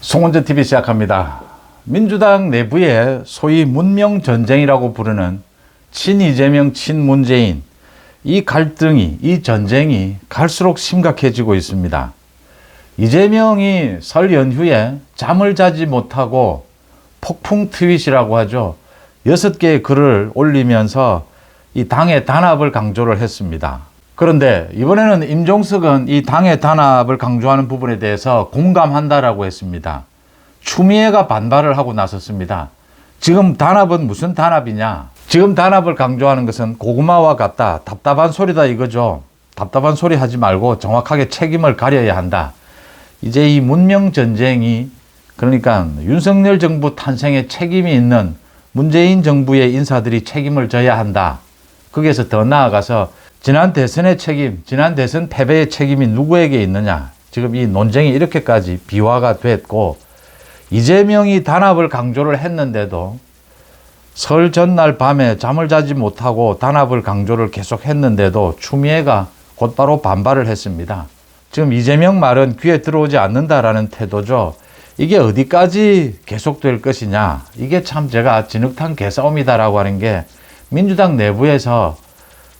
송원전 TV 시작합니다. 민주당 내부의 소위 문명전쟁이라고 부르는 친이재명, 친문재인 이 갈등이, 이 전쟁이 갈수록 심각해지고 있습니다. 이재명이 설 연휴에 잠을 자지 못하고 폭풍 트윗이라고 하죠. 6개의 글을 올리면서 이 당의 단합을 강조를 했습니다. 그런데 이번에는 임종석은 이 당의 단합을 강조하는 부분에 대해서 공감한다라고 했습니다. 추미애가 반발을 하고 나섰습니다. 지금 단합은 무슨 단합이냐? 지금 단합을 강조하는 것은 고구마와 같다. 답답한 소리다 이거죠. 답답한 소리 하지 말고 정확하게 책임을 가려야 한다. 이제 이 문명전쟁이, 그러니까 윤석열 정부 탄생에 책임이 있는 문재인 정부의 인사들이 책임을 져야 한다. 거기에서 더 나아가서 지난 대선의 책임, 지난 대선 패배의 책임이 누구에게 있느냐. 지금 이 논쟁이 이렇게까지 비화가 됐고, 이재명이 단합을 강조를 했는데도 설 전날 밤에 잠을 자지 못하고 단합을 강조를 계속 했는데도 추미애가 곧바로 반발을 했습니다. 지금 이재명 말은 귀에 들어오지 않는다라는 태도죠. 이게 어디까지 계속될 것이냐. 이게 참 제가 진흙탕 개싸움이다라고 하는 게 민주당 내부에서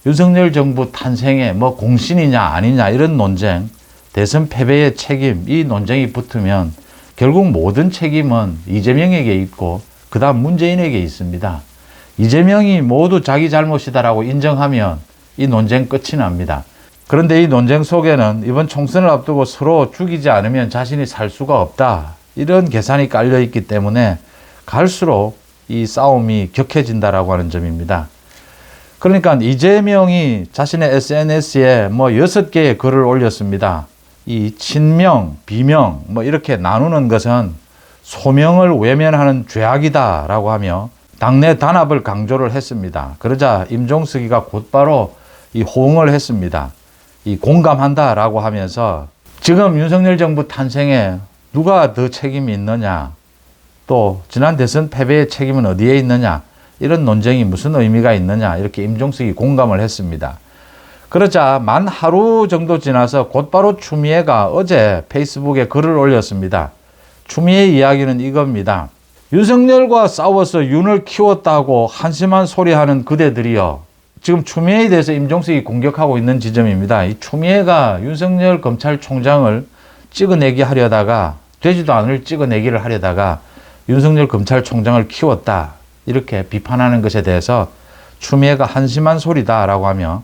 윤석열 정부 탄생에 뭐 공신이냐 아니냐 이런 논쟁, 대선 패배의 책임, 이 논쟁이 붙으면 결국 모든 책임은 이재명에게 있고 그 다음 문재인에게 있습니다. 이재명이 모두 자기 잘못이다라고 인정하면 이 논쟁 끝이 납니다. 그런데 이 논쟁 속에는 이번 총선을 앞두고 서로 죽이지 않으면 자신이 살 수가 없다. 이런 계산이 깔려 있기 때문에 갈수록 이 싸움이 격해진다라고 하는 점입니다. 그러니까 이재명이 자신의 SNS에 뭐 6개의 글을 올렸습니다. 이 친명, 비명 뭐 이렇게 나누는 것은 소명을 외면하는 죄악이다라고 하며 당내 단합을 강조를 했습니다. 그러자 임종석이가 곧바로 이 호응을 했습니다. 이 공감한다라고 하면서 지금 윤석열 정부 탄생에 누가 더 책임이 있느냐, 또 지난 대선 패배의 책임은 어디에 있느냐, 이런 논쟁이 무슨 의미가 있느냐, 이렇게 임종석이 공감을 했습니다. 그러자 만 하루 정도 지나서 곧바로 추미애가 어제 페이스북에 글을 올렸습니다. 추미애 이야기는 이겁니다. 윤석열과 싸워서 윤을 키웠다고 한심한 소리하는 그대들이여. 지금 추미애에 대해서 임종석이 공격하고 있는 지점입니다. 이 추미애가 윤석열 검찰총장을 찍어내기 하려다가, 되지도 않을 찍어내기를 하려다가 윤석열 검찰총장을 키웠다. 이렇게 비판하는 것에 대해서 추미애가 한심한 소리다라고 하며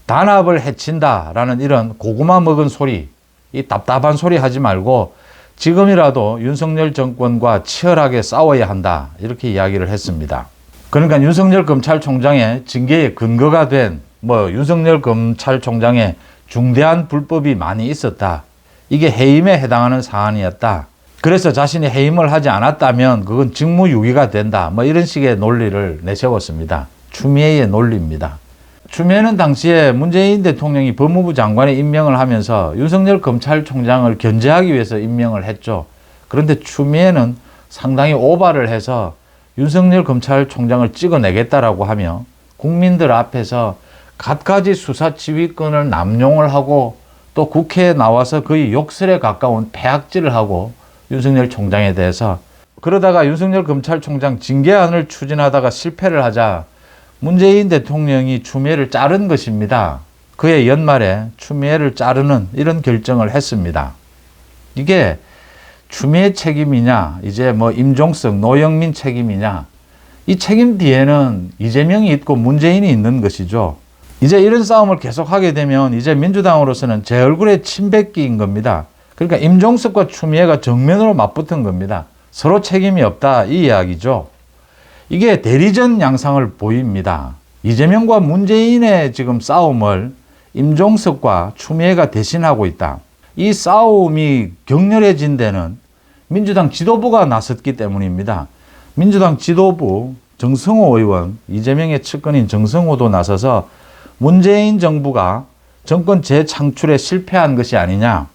단합을 해친다라는 이런 고구마 먹은 소리, 이 답답한 소리 하지 말고 지금이라도 윤석열 정권과 치열하게 싸워야 한다. 이렇게 이야기를 했습니다. 그러니까 윤석열 검찰총장의 징계의 근거가 된 윤석열 검찰총장의 중대한 불법이 많이 있었다. 이게 해임에 해당하는 사안이었다. 그래서 자신이 해임을 하지 않았다면 그건 직무유기가 된다. 이런 식의 논리를 내세웠습니다. 추미애의 논리입니다. 추미애는 당시에 문재인 대통령이 법무부 장관에 임명을 하면서 윤석열 검찰총장을 견제하기 위해서 임명을 했죠. 그런데 추미애는 상당히 오바를 해서 윤석열 검찰총장을 찍어내겠다라고 하며 국민들 앞에서 갖가지 수사 지휘권을 남용을 하고 또 국회에 나와서 거의 욕설에 가까운 폐악질을 하고 윤석열 총장에 대해서, 그러다가 윤석열 검찰총장 징계안을 추진하다가 실패를 하자 문재인 대통령이 추미애를 자른 것입니다. 그해 연말에 추미애를 자르는 이런 결정을 했습니다. 이게 추미애 책임이냐, 이제 임종석, 노영민 책임이냐, 이 책임 뒤에는 이재명이 있고 문재인이 있는 것이죠. 이제 이런 싸움을 계속하게 되면 이제 민주당으로서는 제 얼굴에 침 뱉기인 겁니다. 그러니까 임종석과 추미애가 정면으로 맞붙은 겁니다. 서로 책임이 없다, 이 이야기죠. 이게 대리전 양상을 보입니다. 이재명과 문재인의 지금 싸움을 임종석과 추미애가 대신하고 있다. 이 싸움이 격렬해진 데는 민주당 지도부가 나섰기 때문입니다. 민주당 지도부 정성호 의원, 이재명의 측근인 정성호도 나서서 문재인 정부가 정권 재창출에 실패한 것이 아니냐,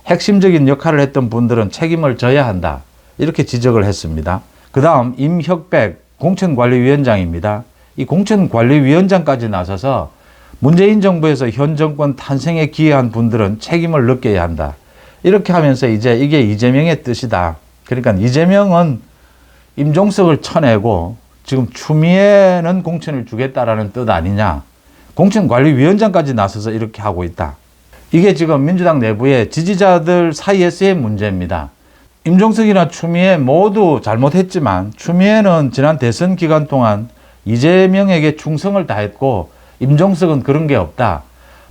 핵심적인 역할을 했던 분들은 책임을 져야 한다, 이렇게 지적을 했습니다. 그 다음 임혁백 공천관리위원장입니다. 이 공천관리위원장까지 나서서 문재인 정부에서 현 정권 탄생에 기여한 분들은 책임을 느껴야 한다. 이렇게 하면서 이제 이게 이재명의 뜻이다. 그러니까 이재명은 임종석을 쳐내고 지금 추미애는 공천을 주겠다라는 뜻 아니냐. 공천관리위원장까지 나서서 이렇게 하고 있다. 이게 지금 민주당 내부의 지지자들 사이에서의 문제입니다. 임종석이나 추미애 모두 잘못했지만 추미애는 지난 대선 기간 동안 이재명에게 충성을 다했고 임종석은 그런 게 없다.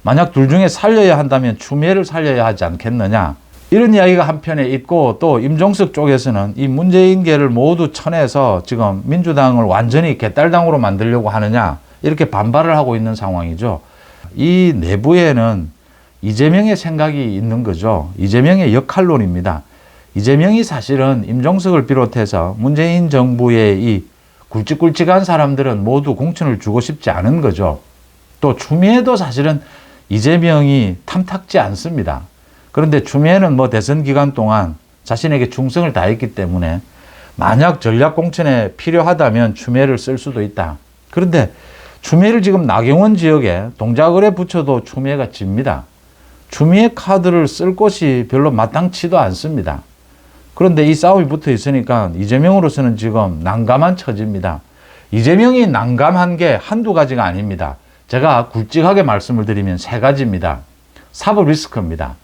만약 둘 중에 살려야 한다면 추미애를 살려야 하지 않겠느냐. 이런 이야기가 한편에 있고 또 임종석 쪽에서는 이 문재인계를 모두 쳐내서 지금 민주당을 완전히 개딸당으로 만들려고 하느냐 이렇게 반발을 하고 있는 상황이죠. 이 내부에는 이재명의 생각이 있는 거죠. 이재명의 역할론입니다. 이재명이 사실은 임종석을 비롯해서 문재인 정부의 이 굵직굵직한 사람들은 모두 공천을 주고 싶지 않은 거죠. 또 추미애도 사실은 이재명이 탐탁지 않습니다. 그런데 추미애는 뭐 대선 기간 동안 자신에게 충성을 다했기 때문에 만약 전략 공천에 필요하다면 추미애를 쓸 수도 있다. 그런데 추미애를 지금 나경원 지역에 동작을에 붙여도 추미애가 집니다. 추미애 카드를 쓸 곳이 별로 마땅치도 않습니다. 그런데 이 싸움이 붙어 있으니까 이재명으로서는 지금 난감한 처지입니다. 이재명이 난감한 게 한두 가지가 아닙니다. 제가 굵직하게 말씀을 드리면 세 가지입니다. 사법 리스크입니다.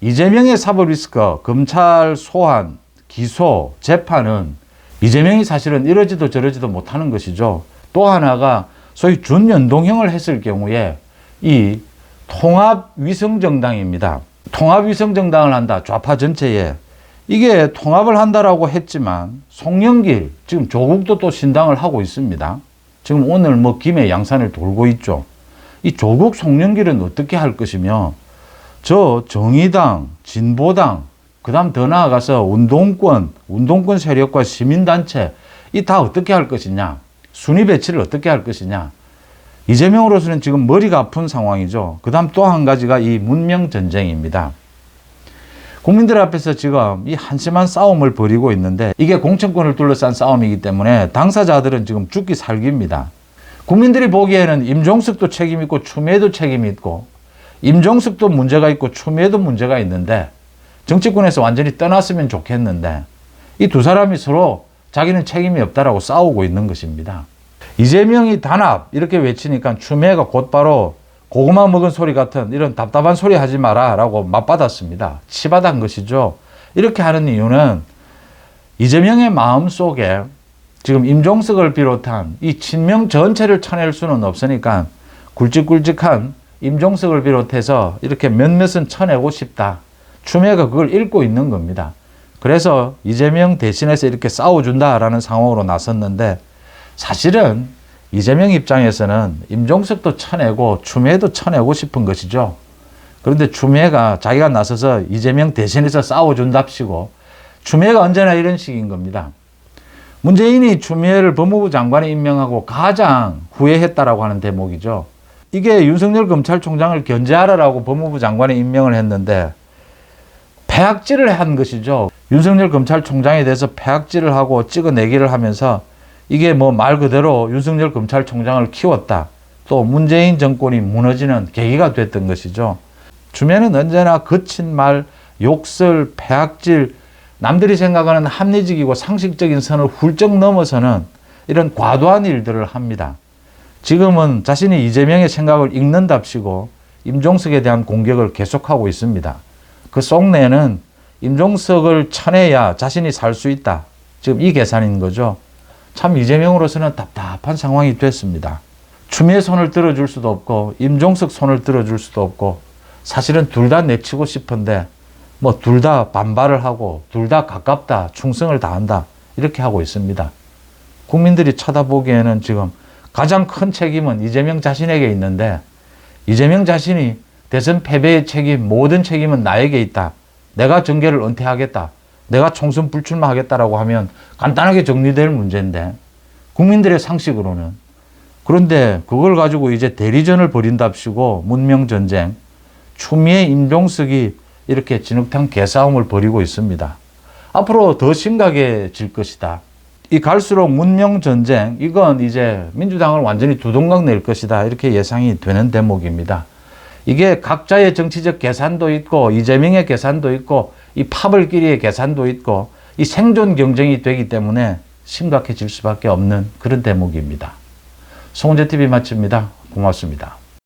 이재명의 사법 리스크, 검찰 소환, 기소, 재판은 이재명이 사실은 이러지도 저러지도 못하는 것이죠. 또 하나가 소위 준연동형을 했을 경우에 이 통합위성정당입니다. 통합위성정당을 한다. 좌파 전체에. 이게 통합을 한다라고 했지만 송영길, 지금 조국도 또 신당을 하고 있습니다. 지금 오늘 뭐 김해 양산을 돌고 있죠. 이 조국 송영길은 어떻게 할 것이며 저 정의당, 진보당, 그 다음 더 나아가서 운동권 세력과 시민단체 이 다 어떻게 할 것이냐. 순위 배치를 어떻게 할 것이냐. 이재명으로서는 지금 머리가 아픈 상황이죠. 그 다음 또 한 가지가 이 문명전쟁입니다. 국민들 앞에서 지금 이 한심한 싸움을 벌이고 있는데 이게 공천권을 둘러싼 싸움이기 때문에 당사자들은 지금 죽기 살기입니다. 국민들이 보기에는 임종석도 책임 있고 추미애도 책임이 있고 임종석도 문제가 있고 추미애도 문제가 있는데 정치권에서 완전히 떠났으면 좋겠는데 이 두 사람이 서로 자기는 책임이 없다라고 싸우고 있는 것입니다. 이재명이 단합 이렇게 외치니까 추미애가 곧바로 고구마 먹은 소리 같은 이런 답답한 소리 하지 마라 라고 맞받았습니다. 치받은 것이죠. 이렇게 하는 이유는 이재명의 마음속에 지금 임종석을 비롯한 이 친명 전체를 쳐낼 수는 없으니까 굵직굵직한 임종석을 비롯해서 이렇게 몇몇은 쳐내고 싶다. 추미애가 그걸 읽고 있는 겁니다. 그래서 이재명 대신해서 이렇게 싸워준다라는 상황으로 나섰는데 사실은 이재명 입장에서는 임종석도 쳐내고 추미애도 쳐내고 싶은 것이죠. 그런데 추미애가 자기가 나서서 이재명 대신해서 싸워준답시고 추미애가 언제나 이런 식인 겁니다. 문재인이 추미애를 법무부 장관에 임명하고 가장 후회했다라고 하는 대목이죠. 이게 윤석열 검찰총장을 견제하라라고 법무부 장관에 임명을 했는데 폐악질을 한 것이죠. 윤석열 검찰총장에 대해서 폐악질을 하고 찍어내기를 하면서 이게 뭐 말 그대로 윤석열 검찰총장을 키웠다. 또 문재인 정권이 무너지는 계기가 됐던 것이죠. 추미애는 언제나 거친 말, 욕설, 폐악질, 남들이 생각하는 합리적이고 상식적인 선을 훌쩍 넘어서는 이런 과도한 일들을 합니다. 지금은 자신이 이재명의 생각을 읽는답시고 임종석에 대한 공격을 계속하고 있습니다. 그 속내는 임종석을 쳐내야 자신이 살 수 있다. 지금 이 계산인 거죠. 참 이재명으로서는 답답한 상황이 됐습니다. 추미애 손을 들어줄 수도 없고 임종석 손을 들어줄 수도 없고 사실은 둘 다 내치고 싶은데 뭐 둘 다 반발을 하고 둘 다 가깝다, 충성을 다한다 이렇게 하고 있습니다. 국민들이 쳐다보기에는 지금 가장 큰 책임은 이재명 자신에게 있는데 이재명 자신이 대선 패배의 책임, 모든 책임은 나에게 있다. 내가 정계를 은퇴하겠다. 내가 총선 불출마하겠다라고 하면 간단하게 정리될 문제인데 국민들의 상식으로는 그런데 그걸 가지고 이제 대리전을 벌인답시고 문명전쟁, 추미애, 임종석이 이렇게 진흙탕 개싸움을 벌이고 있습니다. 앞으로 더 심각해질 것이다. 이 갈수록 문명전쟁, 이건 이제 민주당을 완전히 두동강 낼 것이다. 이렇게 예상이 되는 대목입니다. 이게 각자의 정치적 계산도 있고 이재명의 계산도 있고 이 파벌끼리의 계산도 있고 이 생존 경쟁이 되기 때문에 심각해질 수밖에 없는 그런 대목입니다. 송은재TV 마칩니다. 고맙습니다.